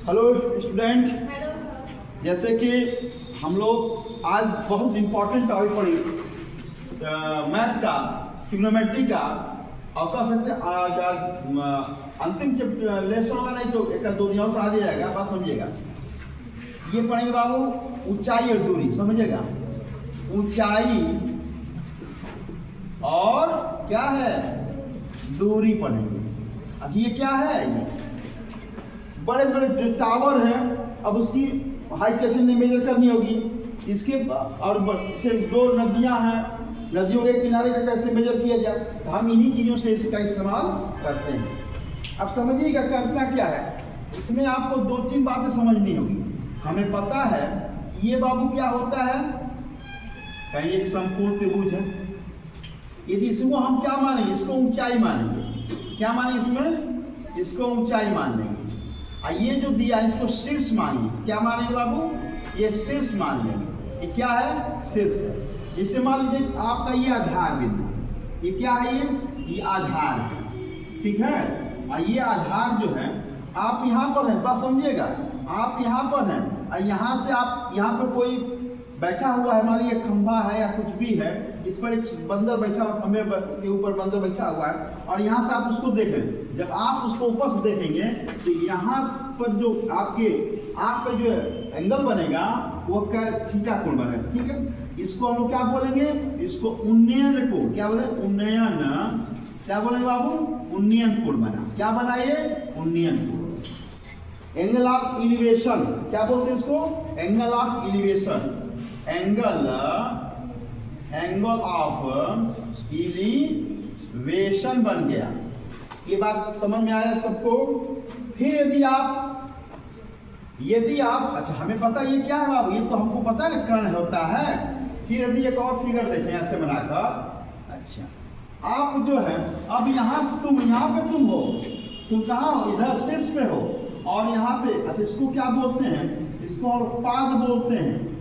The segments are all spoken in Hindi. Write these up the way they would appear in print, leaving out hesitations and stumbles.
Hello student, hello sir. जैसे कि हम लोग आज बहुत इम्पोर्टेंट टॉपिक पढ़ी मैथ का, ट्रिग्नोमेट्री का। और कह सकते आज अंतिम लेसन होगा, नहीं तो एक दो दिन और पढ़ा दिया जाएगा, बात समझिएगा। ये पढ़ेंगे बाबू ऊंचाई और दूरी, समझिएगा। ऊंचाई और क्या है, दूरी पढ़ेंगे। अब ये क्या है, ये बड़े बड़े टावर हैं, अब उसकी हाइट कैसे नहीं मेजर करनी होगी, इसके और सिर्फ दो नदियां हैं, नदियों के किनारे का कैसे मेजर किया जाए, तो हम इन्हीं चीज़ों से इसका इस्तेमाल करते हैं। अब समझिएगा करना क्या है, इसमें आपको दो तीन बातें समझनी होगी। हमें पता है ये बाबू क्या होता है, कहीं एक समकोण त्रिभुज है, यदि इसको हम क्या मानेंगे, इसको ऊंचाई मानेंगे। क्या मानेंगे इसमें, इसको ऊंचाई मान लेंगे। ये जो दिया है इसको शीर्ष मानिए। क्या मानेंगे बाबू, ये शीर्ष मान लेंगे। ये क्या है, शीर्ष है। इसे मान लीजिए आपका ये आधार बिंदु, ये क्या है, ये आधार है, ठीक है। और ये आधार जो है आप यहाँ पर हैं, बात समझिएगा। आप यहाँ पर हैं और यहाँ से आप यहाँ पर कोई बैठा हुआ है, मान लीजिए खंभा है या कुछ भी है, इस पर एक बंदर बैठा हुआ, खंभे के ऊपर बंदर बैठा हुआ है, और यहाँ से आप उसको देख रहे हैं। जब आप उसको ऊपर से देखेंगे तो यहाँ पर जो आपके आँख पे जो एंगल बनेगा वो क्या, थीटा कोण बनेगा, ठीक है। इसको हम लोग क्या बोलेंगे, इसको उन्नयन कोण, क्या बोले, उन्नयन, क्या बोलेंगे बाबू, उन्नयन कोण बना। क्या बना ये, उन्नयन कोण। एंगल ऑफ एलिवेशन, क्या बोलते हैं इसको, angle of elevation, angle of elevation बन गया। ये बात समझ में आया सबको। फिर यदि आप अच्छा, हमें पता ये क्या है बाबू, ये तो हमको पता है कर्ण होता है। फिर यदि एक और फिगर देखें ऐसे बनाकर, अच्छा आप जो है अब यहाँ से तुम यहाँ पे तुम हो, तुम कहाँ हो, इधर शीर्ष पे हो, और यहाँ पे अच्छा इसको क्या बोलते हैं, इसको और पाद बोलते हैं।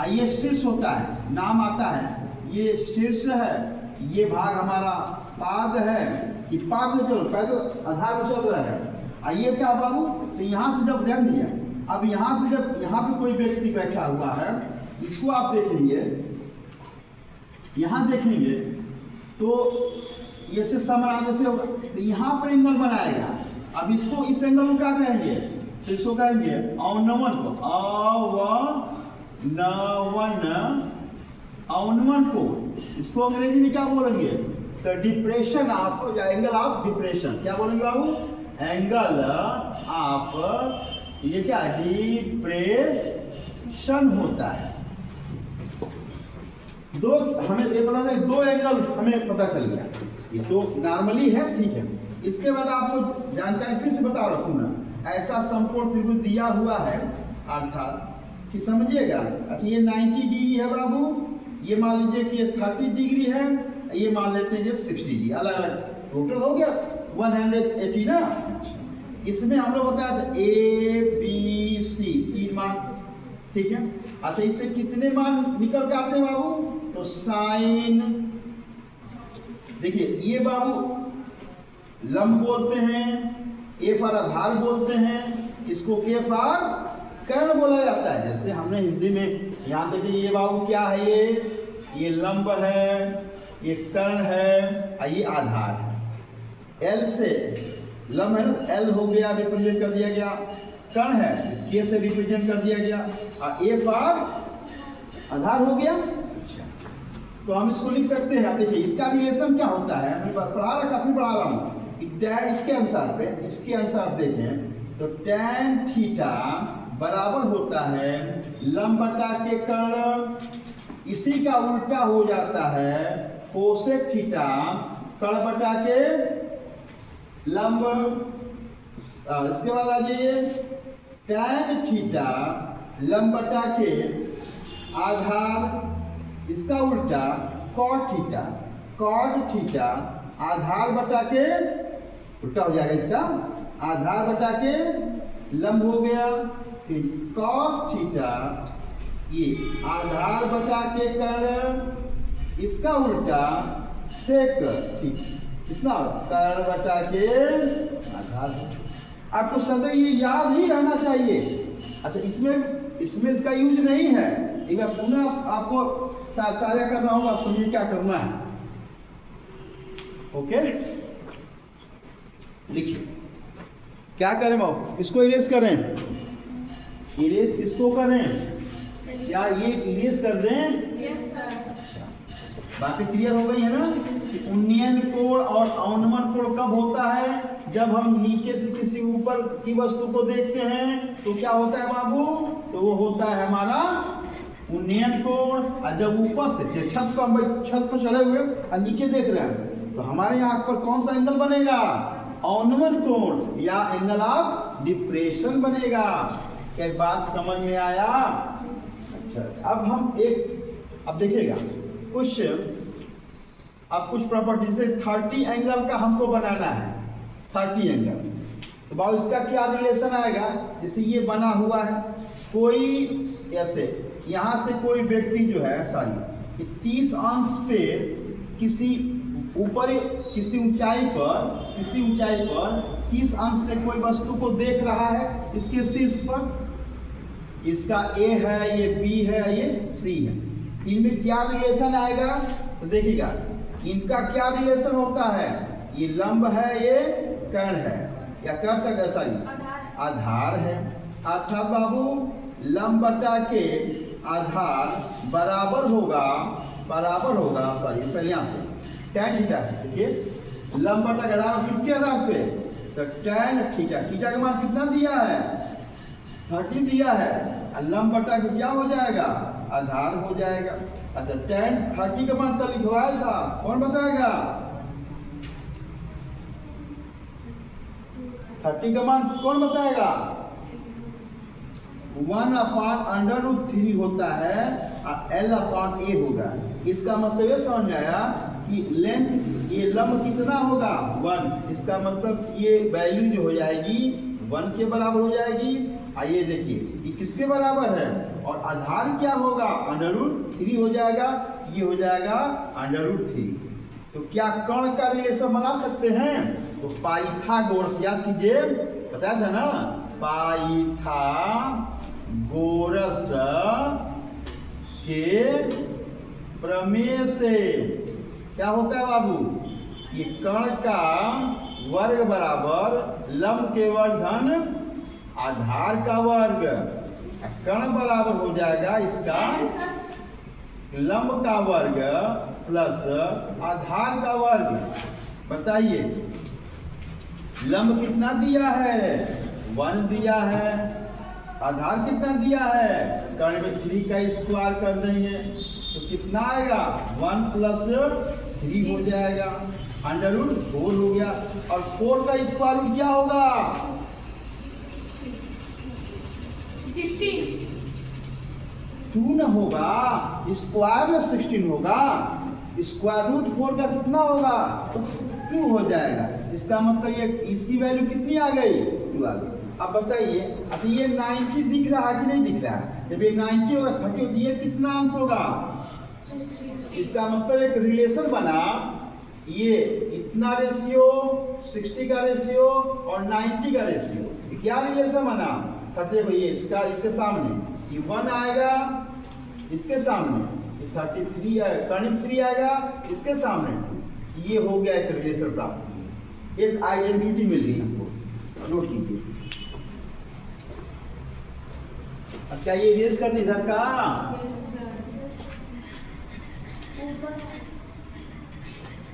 ये शीर्ष होता है, नाम आता है, ये शीर्ष है, ये भाग हमारा पाद है। कि पाद में चलो पैदल आधार में चल रहा है। ये क्या बाबू, तो यहाँ से जब ध्यान दिया, अब यहाँ से जब यहाँ पे कोई व्यक्ति बैठा हुआ है, इसको आप देखेंगे, यहाँ देखेंगे तो ये से समानांतर से होगा, तो यहाँ पर एंगल बनाएगा। अब इसको इस एंगल को क्या कहेंगे, तो इसको कहेंगे अवनमन को, अवनमन को। इसको अंग्रेजी में क्या बोलेंगे, तो डिप्रेशन ऑफ, या एंगल ऑफ डिप्रेशन। क्या बोलेंगे बाबू, एंगल ऑफ, ये क्या डिप्रेशन होता है। दो हमें ये पता है, दो एंगल हमें पता चल गया, ये तो नॉर्मली है, ठीक है। इसके बाद आपको जानकारी फिर से बता रखूँ ना, ऐसा समकोण त्रिभुज दिया हुआ है, अर्थात कि समझिएगा। अच्छा ये 90 डिग्री है बाबू, ये मान लीजिए कि ये 30 डिग्री है, ये मान लेते हैं ये 60 डिग्री, अलग अलग टोटल हो गया 180 ना। इसमें हम लोग होता है ए बी सी, 3 मान, ठीक है। अच्छा इससे कितने मान निकल के आते हैं बाबू, तो साइन, देखिए ये बाबू लंब बोलते हैं, ए फॉर आधार बोलते हैं, इसको के फॉर कर्ण बोला जाता है। जैसे हमने हिंदी में यहाँ देखिए, ये बाबू क्या है, ये लंब है, ये कर्ण है, और ये आधार है। एल से लंब है ना, एल हो गया, रिप्रेजेंट कर दिया गया, कर्ण है के से रिप्रेजेंट कर दिया गया, और ए फॉर आधार हो गया। तो हम इसको लिख सकते हैं। देखिए इसका रिलेशन क्या होता है, मैं पढ़ा रखा, फिर पढ़ा रहा हूँ। इसके अनुसार देखें तो tan थीटा बराबर होता है लंब बटा के कर्ण, इसी का उल्टा हो जाता है कोसेक थीटा कर्ण बटा के लंब। इसके बाद आ जाइए, tan थीटा लंब बटा के आधार, इसका उल्टा कॉट थीटा आधार बटा के, उल्टा हो जाएगा इसका, आधार बटा के लंब हो गया। फिर कॉस थीटा, ये आधार बटा के कर्ण, इसका उल्टा सेक थीटा, कितना, कर्ण बटा के आधार। आपको सदैव ये याद ही रहना चाहिए। अच्छा, इसमें इसका यूज नहीं है, एक बार पुनः आपको ताजा करना होगा, आप समझिए क्या करना है। ओके, लिखिए क्या करें बाबू, इसको इरेज करें, इरेज किसको करें, क्या ये इरेज कर दें? बातें क्लियर हो गई है ना? उन्नयन कोण और अवनमन कोण कब होता है? जब हम नीचे से किसी ऊपर की वस्तु को देखते हैं तो क्या होता है बाबू? तो वो होता है हमारा उन्नयन कोण। और जब ऊपर से छत पर चढ़े हुए और नीचे देख रहे हैं तो हमारे यहाँ पर कौन सा एंगल बनेगा? अवनमन कोण या एंगल ऑफ डिप्रेशन बनेगा। क्या बात समझ में आया? अच्छा, अब देखिएगा कुछ प्रॉपर्टी से 30 एंगल का हमको बनाना है, 30 एंगल। तो बाबू इसका क्या रिलेशन आएगा? जैसे ये बना हुआ है, कोई ऐसे यहाँ से कोई व्यक्ति जो है 30 अंश पे किसी ऊपर किसी ऊंचाई पर 30 अंश से कोई वस्तु को देख रहा है इसके शीर्ष पर। इसका ए है, ये बी है, ये सी है। इनमें क्या रिलेशन आएगा? तो देखिएगा इनका क्या रिलेशन होता है? ये लंब है, ये कर्ण है, या कर सकते आधार है। अर्थात बाबू लंब बटा के आधार बराबर होगा सॉरी पहले यहाँ से tan थीटा। देखिए लंब बटा का आधार किसके आधार पे? तो tan थीटा। थीटा का मान कितना दिया है? 30 दिया है। और लंब बटा के क्या हो जाएगा? आधार हो जाएगा। अच्छा, tan 30 का मान कल लिखवाया था, कौन बताएगा? 30 का मान कौन बताएगा? 1/√3 होता है और L/A होगा। इसका मतलब ये समझ में आया कि लेंथ, ये लंब कितना होगा? 1। इसका मतलब ये वैल्यू जो हो जाएगी 1 के बराबर हो जाएगी। आइए देखिए ये किसके बराबर है? और आधार क्या होगा? √3 हो जाएगा। ये हो जाएगा √3। तो क्या कर्ण का रिलेशन बना सकते हैं? तो पाइथागोरस याद कीजिए, बताया था ना, पाइथागोरस के प्रमेय से क्या होता है बाबू? ये कर्ण का वर्ग बराबर लंब के वर्ग धन आधार का वर्ग। कर्ण बराबर हो जाएगा इसका लंब का वर्ग प्लस आधार का वर्ग। बताइए लंब कितना दिया है? 1 दिया है। आधार कितना दिया है? कर्ण में 3 का स्क्वायर कर देंगे तो कितना आएगा? 1 + 3 हो जाएगा, √4 हो गया। और 4 का स्क्वायर रूट क्या होगा? 16। 2 न होगा, स्क्वायर में 16 होगा। स्क्वायर रूट 4 का कितना होगा? 2 हो जाएगा। इसका मतलब ये इसकी वैल्यू कितनी आ गई? 2 आ गई। अब बताइए, अच्छा ये 90 दिख रहा है कि नहीं दिख रहा है? जब ये 90 होगा 30 होती है, कितना अंश होगा? इसका मतलब एक रिलेशन बना, ये इतना रेशियो 60 का रेशियो और 90 का रेशियो, क्या रिलेशन बना? 30 भैया इसका इसके सामने ये 1 आएगा, इसके सामने 33 कर्ण 3 आएगा, इसके सामने। ये हो गया एक रिलेशन प्राप्त, एक आइडेंटिटी मिल गई हमको। नोट कीजिए। अब क्या ये रेस करनी इधर का?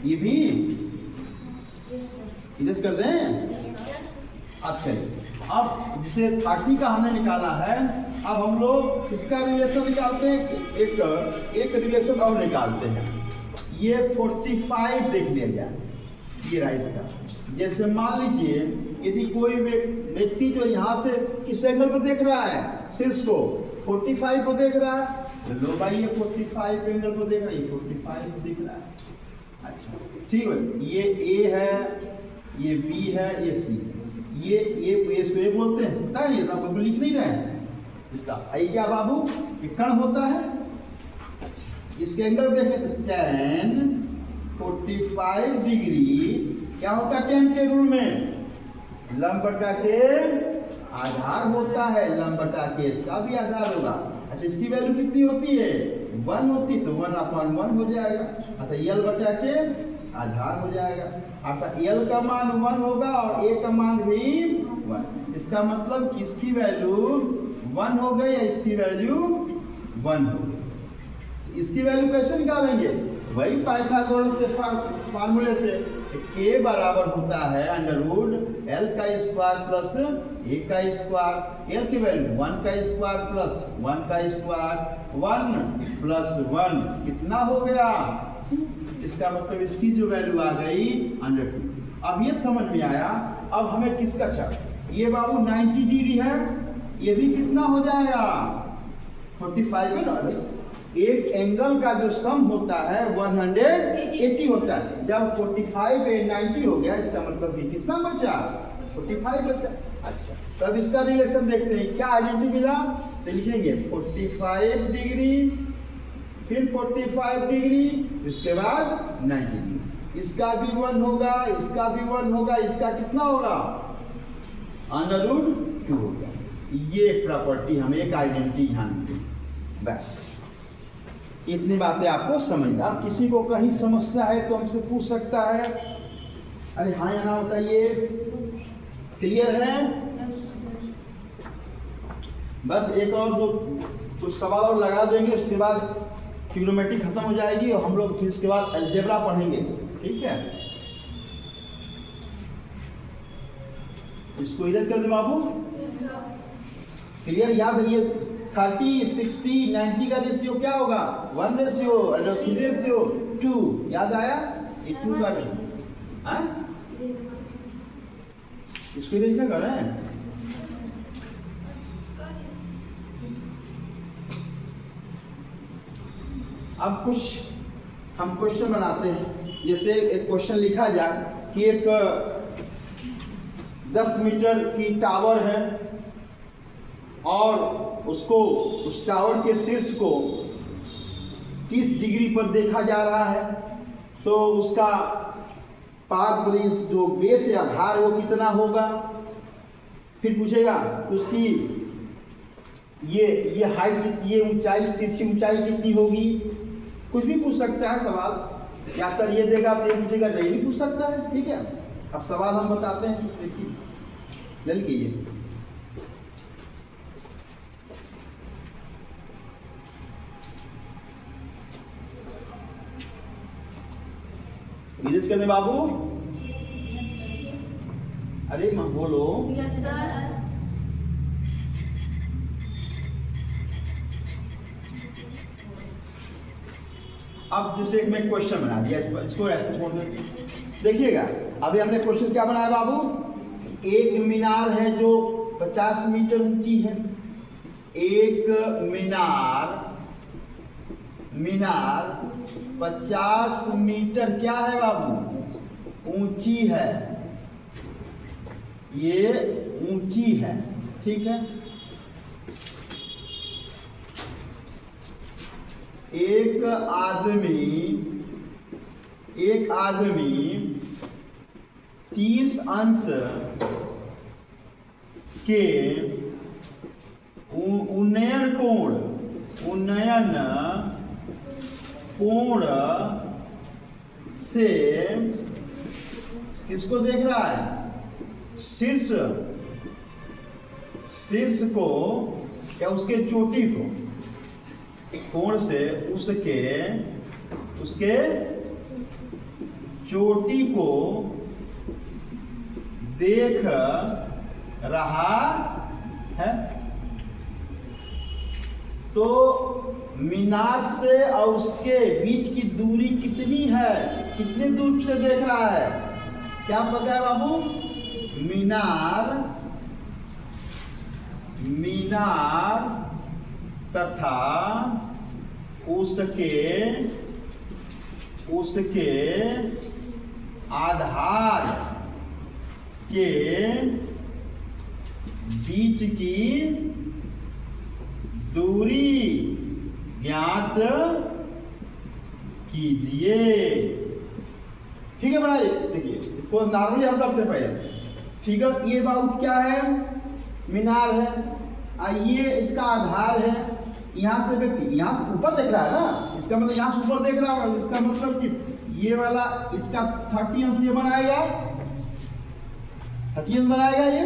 ये भी इरेज कर दें। अच्छा, अब जिसे 30 का हमने निकाला है, अब हम लोग इसका रिलेशन निकालते हैं। एक रिलेशन और निकालते हैं। ये 45 देख लिया जाए, ये रहा इसका। जैसे मान लीजिए यदि कोई व्यक्ति जो यहाँ से किस एंगल पर देख रहा है, शीर्ष को 45 को देख रहा है, तो लो भाई ये 45 एंगल को देख रहा है, ये 45 को दिख रहा है। अच्छा ठीक है, ये A है, ये B है, ये C है। ये इसको ये बोलते हैं, पता है? ये तो लिख नहीं रहे इसका। आई क्या बाबू? ये कर्ण होता है। इसके एंगल देखें तो tan 45 डिग्री क्या होता है tan के रूल में? लंब बटा के आधार होता है, लंब बटा के इसका भी आधार होगा। अच्छा इसकी वैल्यू कितनी होती है? 1 होती, तो 1/1 हो जाएगा। अच्छा यल बटा के आधार हो जाएगा। अच्छा यल का मान 1 होगा और ए का मान भी 1। इसका मतलब किसकी वैल्यू 1 हो गई या इसकी वैल्यू 1 हो गई। इसकी वैल्यू कैसे निकालेंगे? वही पाइथागोरस के फार्मूले से, के बराबर होता है अंडरवुड एल का स्क्वायर प्लस ए का स्क्वायर। एल की वैल्यू 1 का स्क्वायर प्लस 1 का स्क्वायर, 1 प्लस 1 कितना हो गया? इसका मतलब इसकी जो वैल्यू आ गई √2। अब ये समझ में आया। अब हमें किसका चाहिए? ये बाबू 90 डिग्री है, ये भी कितना हो जाएगा? 45 है ना। एक एंगल का जो सम होता है 180 होता है। जब 45 और 90 हो गया, इसका मतलब ये कितना बचा? 45 बचा। अच्छा तब इसका रिलेशन देखते हैं, क्या आइडेंटिटी मिला? तो लिखेंगे 45 डिग्री, फिर 45 डिग्री, इसके बाद 90 डिग्री। इसका भी 1 होगा, इसका भी 1 होगा, इसका कितना होगा? √2 होगा। ये प्रॉपर्टी हमें एक आइडेंटिटी ध्यान दें। बस इतनी बातें आपको समझना। अब किसी को कहीं समस्या है तो हमसे पूछ सकता है। अरे हाँ या ना बताइए, क्लियर है? बस एक और दो कुछ सवाल और लगा देंगे, उसके बाद ट्रिग्नोमेट्री खत्म हो जाएगी और हम लोग फिर इसके बाद अलजेब्रा पढ़ेंगे। ठीक है, इसको इरेज कर दे बाबू। क्लियर? याद है ये 30, 60, 90 का रेशियो क्या होगा? 1 रेशियो, 3 रेशियो 2। याद आया? ये 2 का रेशियो। इसको इरेज ना करें। अब कुछ हम क्वेश्चन बनाते हैं। जैसे एक क्वेश्चन लिखा जाए कि एक 10 मीटर की टावर है और उसको उस टावर के शीर्ष को 30 डिग्री पर देखा जा रहा है, तो उसका पाद ब्रिज जो बेस या आधार वो कितना होगा? फिर पूछेगा उसकी ये हाइट, ये ऊंचाई, तिरछी ऊंचाई कितनी होगी? कुछ भी पूछ सकता है सवाल। या तो ये देगा तो ये पूछेगा, ये भी पूछ सकता है। ठीक है, अब सवाल हम बताते हैं। देखिए ले लीजिए। इरेज कर दे बाबू। अरे मां बोलो। Yes sir. अब जैसे मैं क्वेश्चन बना दिया, इसको ऐसे छोड़ देते हैं। देखिएगा अभी हमने क्वेश्चन क्या बनाया बाबू? एक मीनार है जो 50 मीटर ऊंची है। एक मीनार 50 मीटर क्या है बाबू? ऊंची है। ये ऊंची है। ठीक है, एक आदमी 30 अंश के उन्नयन कोण से किसको देख रहा है? शीर्ष को या उसके चोटी को, कोण से उसके चोटी को देख रहा है। तो मीनार से और उसके बीच की दूरी कितनी है? कितनी दूर से देख रहा है? क्या पता है बाबू? मीनार तथा उसके आधार के बीच की दूरी ज्ञात कीजिए। ठीक है बनाइए। देखिए इसको नॉर्मली हम करते हैं पहले फिगर ए अबाउट क्या है, मीनार है, ये इसका आधार है। यहाँ से व्यक्ति यहाँ से ऊपर देख रहा है ना, इसका मतलब यहाँ से ऊपर देख रहा होगा, इसका मतलब कि ये वाला इसका 30 अंश ये बनाएगा, 30 अंश बनाएगा। ये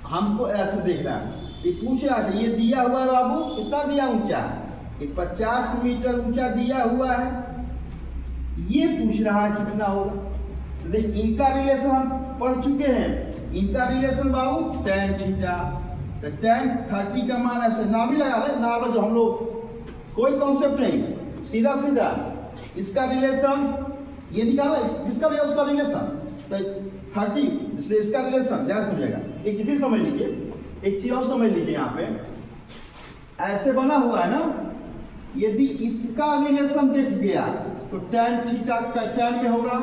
हमको ऐसे देख रहा है, ये पूछ रहा है, ये दिया हुआ है बाबू, कितना दिया ऊंचा, ये 50 मीटर ऊंचा दिया हुआ है, ये पूछ रहा है कितना होगा। तो देख इनका रिलेशन हम पढ़ चुके हैं, इनका रिलेशन बाबू tan थीटा, तो tan 30 का मान ऐसे ना भी लगा रहे ना, जो हम लोग कोई कॉन्सेप्ट नहीं, सीधा सीधा इसका रिलेशन ये निकाला, इसका लिया उसका रिलेशन, तो 30 से इसका रिलेशन ध्यान समझेगा। एक भी समझ लीजिए, एक चीज और समझ लीजिए, यहाँ पे ऐसे बना हुआ है ना, यदि इसका रिलेशन देख गया तो tan थीटा का tan में होगा,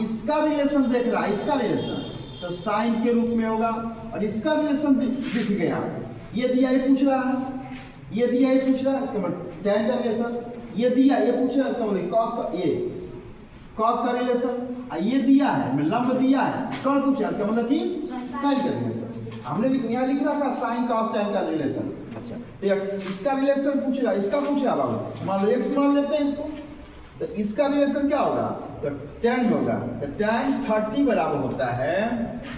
इसका रिलेशन देख रहा है, इसका रिलेशन तो साइन के रूप में होगा, और इसका रिलेशन दिख गया, ये दिया, ये पूछ रहा है, ये दिया, ये पूछ रहा है, इसका मतलब tan का रिलेशन, ये दिया, ये पूछ रहा है, इसका मतलब cos का, ये cos का रिलेशन, ये दिया है, मैं लंब दिया है, कौन पूछा, इसका मतलब कि साइन का रिलेशन, हमने यहाँ लिख रहा था साइन cos tan का रिलेशन। अच्छा, तो इसका रिलेशन पूछ रहा है, इसका पूछ रहा बाबू, मान लो x मान लेते हैं इसको, तो इसका रिलेशन क्या होगा, तो tan होगा, तो tan 30 बराबर होता है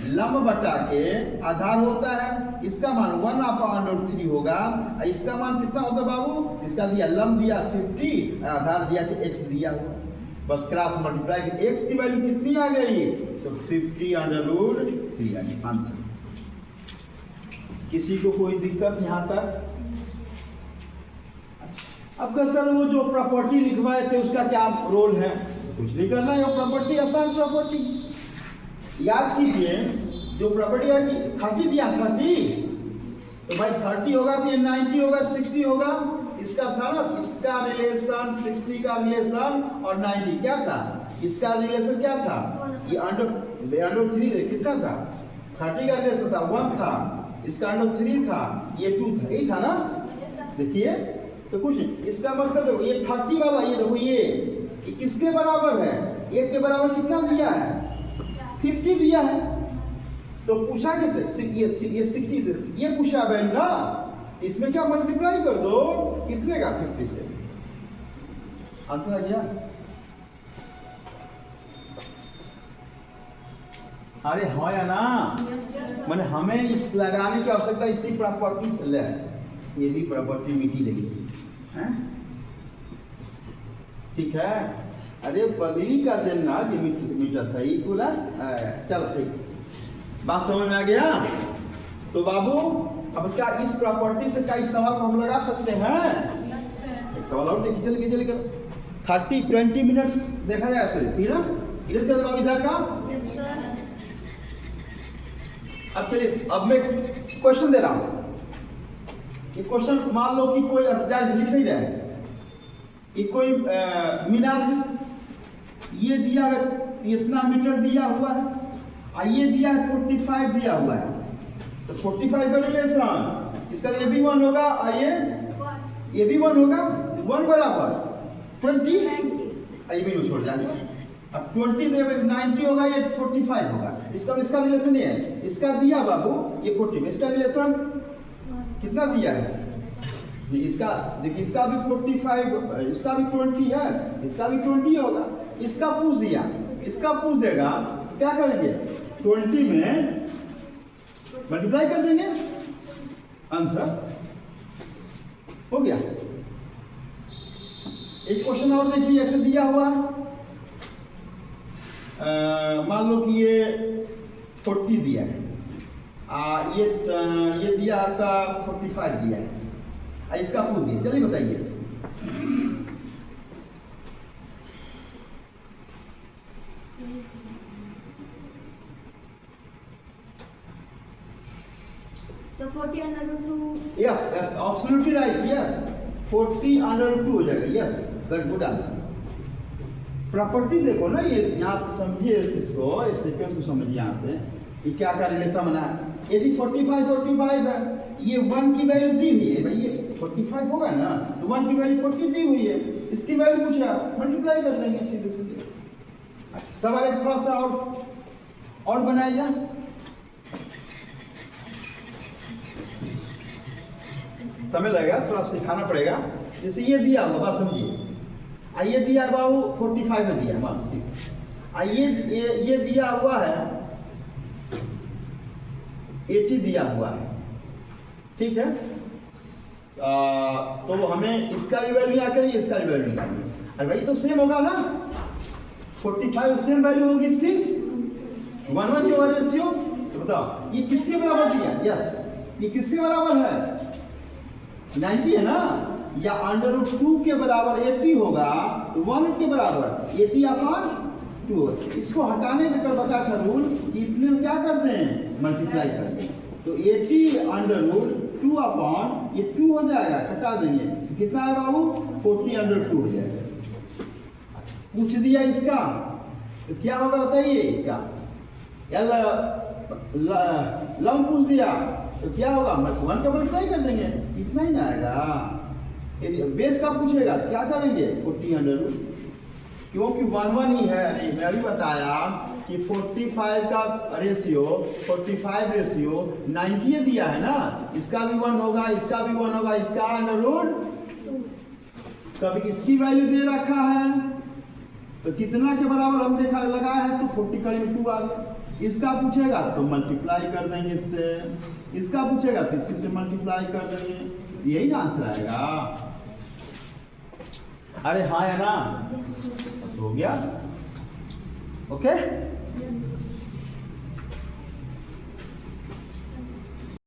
लंब बटा के आधार होता है, इसका मान 1/√3 होगा, इसका मान कितना होता है बाबू, इसका दिया लंब दिया 50, आधार दिया कि x दिया हुआ, बस क्रॉस मल्टीप्लाई की x की वैल्यू कितनी आ गई, तो 50√3 आंसर। किसी को कोई दिक्कत यहाँ तक? अब सर वो जो प्रॉपर्टी लिखवाए थे उसका क्या रोल है, कुछ नहीं करना है, वो प्रॉपर्टी आसान प्रॉपर्टी याद कीजिए, जो प्रॉपर्टी है कि 30 दिया 30, तो भाई 30 होगा तो ये 90 होगा, 60 होगा, इसका था ना, इसका रिलेशन 60 का रिलेशन और 90 क्या था, इसका रिलेशन क्या था, ये √3 कितना था, 30 का रिलेशन था 1 था, इसका √3 था, ये 2 था, यही था ना। देखिए तो कुछ इसका मतलब देखो, ये 30 वाला, ये देखो ये किसके बराबर है, 1 के बराबर कितना दिया है, 50 दिया है, तो पूछा कैसे, ये 60 ये पूछा है ना, इसमें क्या मल्टीप्लाई कर दो, किसने का 50 से, आंसर आ गया। अरे हाँ या ना, मैंने हमें इस लगाने की आवश्यकता, इसी प्रॉपर्टी से ले, ये भी प्रॉपर्टी मिटी रही है, ठीक है। अरे पगली का दिन ना कि मीटर था ये बोला, चलो ठीक, बात समझ में आ गया। तो बाबू अब इसका इस प्रॉपर्टी से का इस्तेमाल हम लगा सकते हैं, एक सवाल और देखिए, जल्दी जल्दी करो, 20 मिनट्स देखा जाए सर, फिर इधर से जवाब इधर का। अब चलिए, अब मैं क्वेश्चन दे रहा हूं, ये क्वेश्चन मान लो कि कोई लिख नहीं रहा है, ये कोई मीनार है, ये दिया है इतना मीटर दिया हुआ है, ये दिया है 45 दिया हुआ है, तो 45 का रिलेशन, इसका ये भी 1 होगा, ये भी 1 होगा, 1 बराबर 20, ये भी छोड़ जाएगा, अब 20 देवे 90 होगा, ये 45 होगा, इसका रिलेशन ये है, इसका दिया बाबू ये 40, इसका रिलेशन कितना दिया है, इसका देखिए, इसका भी 45, इसका भी 20 है, इसका भी 20 होगा, इसका पूछ दिया, इसका पूछ देगा, क्या करेंगे 20 में मल्टीप्लाई कर देंगे, आंसर हो गया। एक क्वेश्चन और देखिए, ऐसे दिया हुआ है, मान लो कि ये 40 दिया है, ये दिया आपका 45 दिया है, इसका पूछ दिया, जल्दी बताइए। So 40/2. Yes, absolutely right. Yes, 40/2 हो जाएगा। Yes, very good answer. Property देखो ना, ये यहाँ पे समझिए इसको, इस सीक्वेंस को समझिए, यहाँ पे ये क्या का रिलेशन बना है, यदि 45 है, ये 1 की वैल्यू दी हुई है, भाई ये 45 होगा ना, तो 1 की वैल्यू 40 दी हुई है, इसकी वैल्यू पूछा, मल्टीप्लाई कर देंगे सीधे सीधे। अच्छा, सवाल एक थोड़ा सा और और बनाया जा, समय लगेगा, थोड़ा सिखाना पड़ेगा। जैसे ये दिया हुआ बात समझिए, ये दिया बाबू 45 में दिया मान, ये दिया हुआ है 80 दिया हुआ है, ठीक है। तो हमें इसका भी वैल्यू निकालिए, इसका भी वैल्यू निकालिए। अरे भाई तो सेम होगा ना, 45 सेम वैल्यू होगी इसकी, 1:1 ही होगा रेशियो। तो बताओ ये किसके बराबर दिया? यस, ये किसके बराबर है? 90 है ना, या √2 के बराबर 80 होगा तो 1 के बराबर 80/2। इसको हटाने से कर बचा था रूल कि इतने में क्या करते हैं, मल्टीप्लाई करते हैं। तो 80√2 अपॉन ये 2 हो जाएगा, हटा देंगे तो कितना है बाबू, 40√2 हो जाएगा। पूछ दिया इसका तो क्या होगा बताइए, इसका लम पूछ दिया तो क्या होगा, 1 का मल्टीप्लाई कर देंगे, इतना ही ना आएगा। यदि बेस का पूछेगा तो क्या करेंगे, 40√2, क्योंकि 1:1 ही है। मैं अभी बताया कि 45 का रेशियो 45 रेशियो 90 दिया है ना, इसका भी 1 होगा, इसका भी 1 होगा, इसका √2। कभी इसकी वैल्यू दे रखा है तो कितना के बराबर हम देखा लगाया है, तो 40 का 2 आ गया। इसका पूछेगा तो मल्टीप्लाई कर देंगे इससे, इसका पूछेगा तो इसी से मल्टीप्लाई कर देंगे, यही ना आंसर आएगा। अरे हाँ है ना, बस हो गया, ओके।